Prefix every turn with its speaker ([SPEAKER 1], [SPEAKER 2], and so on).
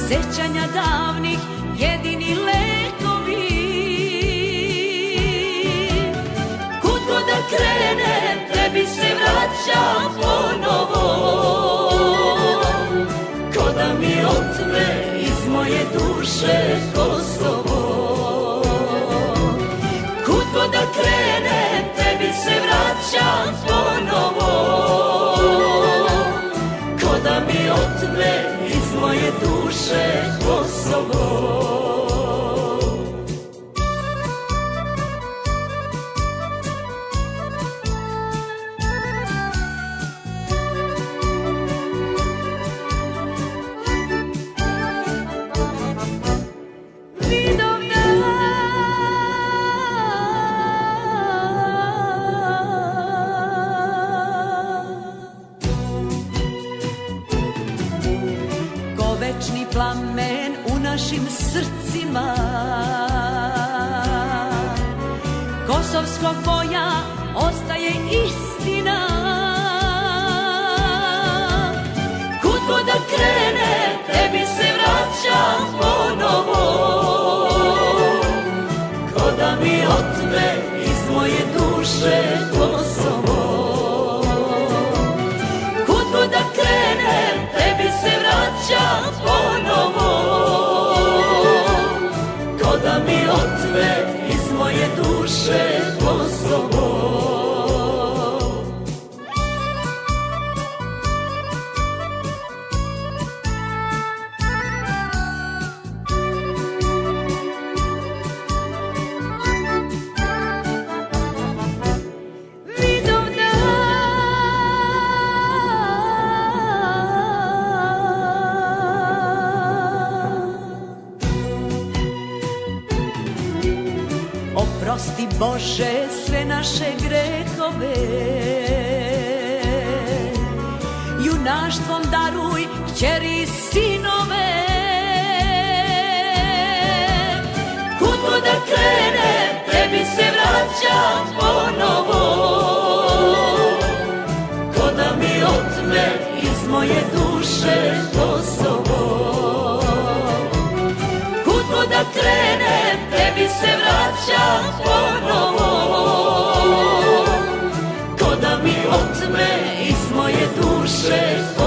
[SPEAKER 1] sećanja davnih jedini lekovi. Kud god da krenem, tebi se vraćam ponovo, ko da mi otme iz moje duše Kosovo. Kud god da krenem, tebi se vraćam ponovo, ko da mi otme iz moje duše Kosovo. Večni plamen u našim srcima, kosovskog boja ostaje istina. Kud god da krenem, tebi se vraćam ponovo, ko da mi otme iz moje duše Kosovo. Kud god da krenem, tebi se vraćam ponovo, ko da mi otme iz moje duše Kosovo. Oprosti Bože sve naše grehove, junaštvom daruj kćeri i sinove. Kud god da krenem, tebi se vraćam ponovo, ko da mi otme iz moje duše Kosovo. Kud god da krenem, tebi se vraćam ponovo, ko da mi otme iz moje duše Kosovo.